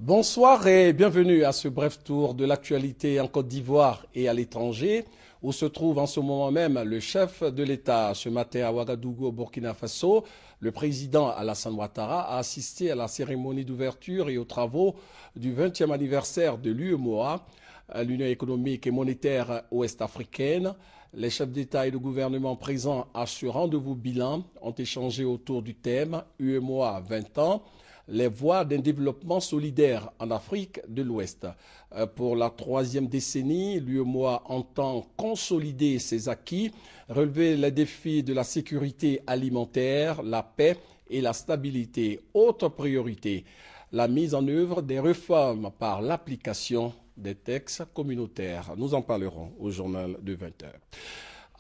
Bonsoir et bienvenue à ce bref tour de l'actualité en Côte d'Ivoire et à l'étranger, où se trouve en ce moment même le chef de l'État. Ce matin à Ouagadougou, au Burkina Faso, le président Alassane Ouattara a assisté à la cérémonie d'ouverture et aux travaux du 20e anniversaire de l'UEMOA, l'Union économique et monétaire ouest-africaine. Les chefs d'État et de gouvernement présents à ce rendez-vous bilan ont échangé autour du thème UEMOA 20 ans. Les voies d'un développement solidaire en Afrique de l'Ouest. Pour la troisième décennie, l'UEMOA entend consolider ses acquis, relever les défis de la sécurité alimentaire, la paix et la stabilité. Autre priorité, la mise en œuvre des réformes par l'application des textes communautaires. Nous en parlerons au journal de 20 heures.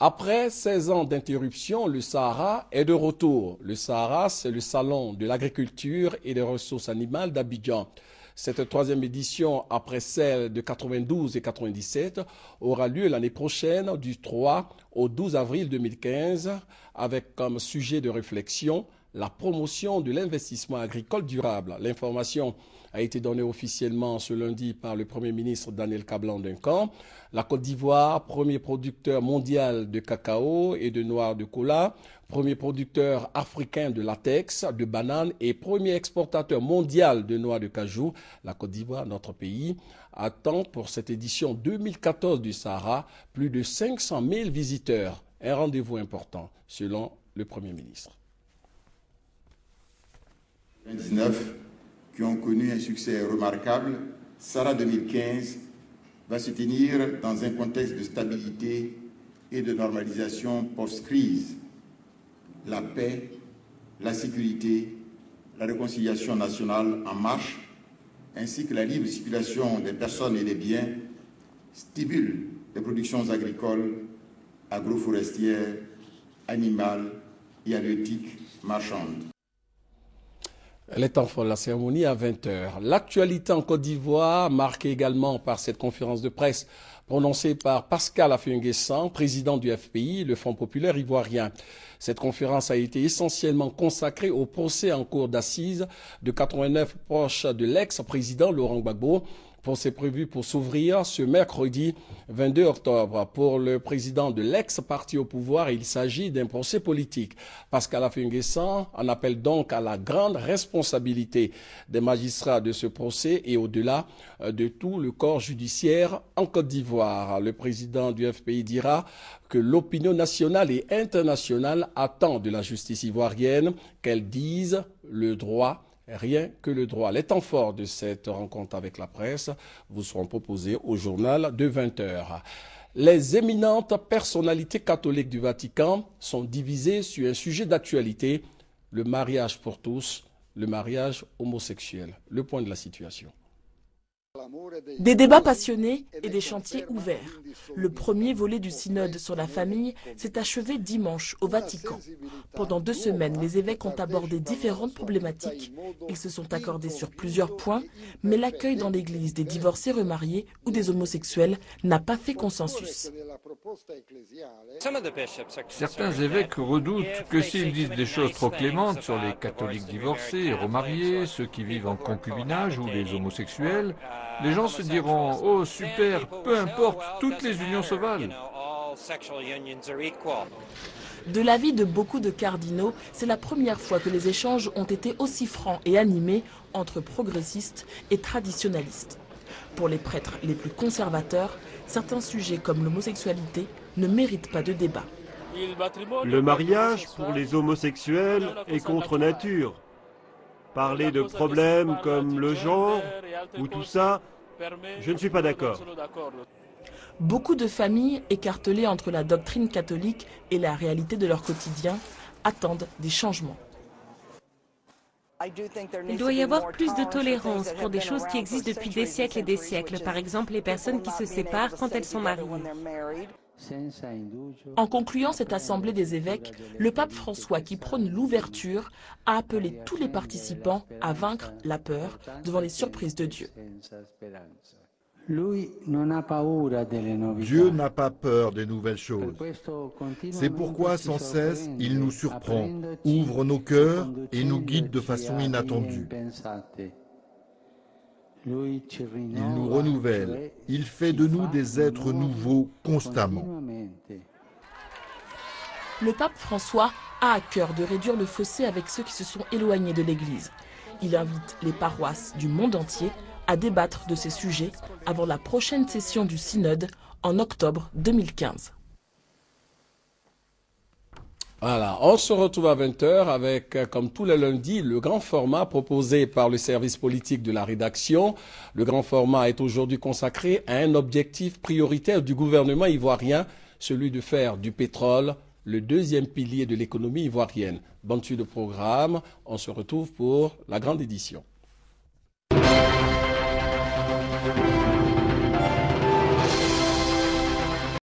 Après 16 ans d'interruption, le Sahara est de retour. Le Sahara, c'est le salon de l'agriculture et des ressources animales d'Abidjan. Cette troisième édition, après celle de 92 et 97, aura lieu l'année prochaine du 3 au 12 avril 2015 avec comme sujet de réflexion la promotion de l'investissement agricole durable. L'information a été donnée officiellement ce lundi par le Premier ministre Daniel Kablan-Duncan. La Côte d'Ivoire, premier producteur mondial de cacao et de noix de cola, premier producteur africain de latex, de bananes et premier exportateur mondial de noix de cajou, la Côte d'Ivoire, notre pays, attend pour cette édition 2014 du Sahara plus de 500 000 visiteurs. Un rendez-vous important, selon le Premier ministre. 2019 qui ont connu un succès remarquable, Sahara 2015 va se tenir dans un contexte de stabilité et de normalisation post-crise. La paix, la sécurité, la réconciliation nationale en marche, ainsi que la libre circulation des personnes et des biens stimulent les productions agricoles, agroforestières, animales et halieutiques marchandes. Elle est en fin de la cérémonie à 20 h. L'actualité en Côte d'Ivoire, marquée également par cette conférence de presse prononcée par Pascal Affi-N'Guessan, président du FPI, le Front populaire ivoirien. Cette conférence a été essentiellement consacrée au procès en cour d'assises de 89 proches de l'ex-président Laurent Gbagbo. Procès prévu pour s'ouvrir ce mercredi 22 octobre. Pour le président de l'ex-parti au pouvoir, il s'agit d'un procès politique. Pascal Affi-N'Guessan en appelle donc à la grande responsabilité des magistrats de ce procès et au-delà de tout le corps judiciaire en Côte d'Ivoire. Le président du FPI dira que l'opinion nationale et internationale attend de la justice ivoirienne qu'elle dise le droit. Rien que le droit. Les temps forts de cette rencontre avec la presse vous seront proposés au journal de 20 h. Les éminentes personnalités catholiques du Vatican sont divisées sur un sujet d'actualité, le mariage pour tous, le mariage homosexuel. Le point de la situation. Des débats passionnés et des chantiers ouverts. Le premier volet du synode sur la famille s'est achevé dimanche au Vatican. Pendant 2 semaines, les évêques ont abordé différentes problématiques. Ils se sont accordés sur plusieurs points, mais l'accueil dans l'église des divorcés remariés ou des homosexuels n'a pas fait consensus. Certains évêques redoutent que s'ils disent des choses trop clémentes sur les catholiques divorcés et remariés, ceux qui vivent en concubinage ou les homosexuels, les gens se diront « Oh super, peu importe, toutes les unions se valent ». De l'avis de beaucoup de cardinaux, c'est la première fois que les échanges ont été aussi francs et animés entre progressistes et traditionalistes. Pour les prêtres les plus conservateurs, certains sujets comme l'homosexualité ne méritent pas de débat. Le mariage pour les homosexuels est contre nature. Parler de problèmes comme le genre ou tout ça, je ne suis pas d'accord. Beaucoup de familles, écartelées entre la doctrine catholique et la réalité de leur quotidien, attendent des changements. Il doit y avoir plus de tolérance pour des choses qui existent depuis des siècles et des siècles. Par exemple, les personnes qui se séparent quand elles sont mariées. En concluant cette assemblée des évêques, le pape François, qui prône l'ouverture, a appelé tous les participants à vaincre la peur devant les surprises de Dieu. Dieu n'a pas peur des nouvelles choses. C'est pourquoi sans cesse, il nous surprend, ouvre nos cœurs et nous guide de façon inattendue. Il nous renouvelle. Il fait de nous des êtres nouveaux constamment. Le pape François a à cœur de réduire le fossé avec ceux qui se sont éloignés de l'Église. Il invite les paroisses du monde entier à débattre de ces sujets avant la prochaine session du synode en octobre 2015. Voilà, on se retrouve à 20h avec, comme tous les lundis, le grand format proposé par le service politique de la rédaction. Le grand format est aujourd'hui consacré à un objectif prioritaire du gouvernement ivoirien, celui de faire du pétrole le deuxième pilier de l'économie ivoirienne. Bonne suite de programme, on se retrouve pour la grande édition.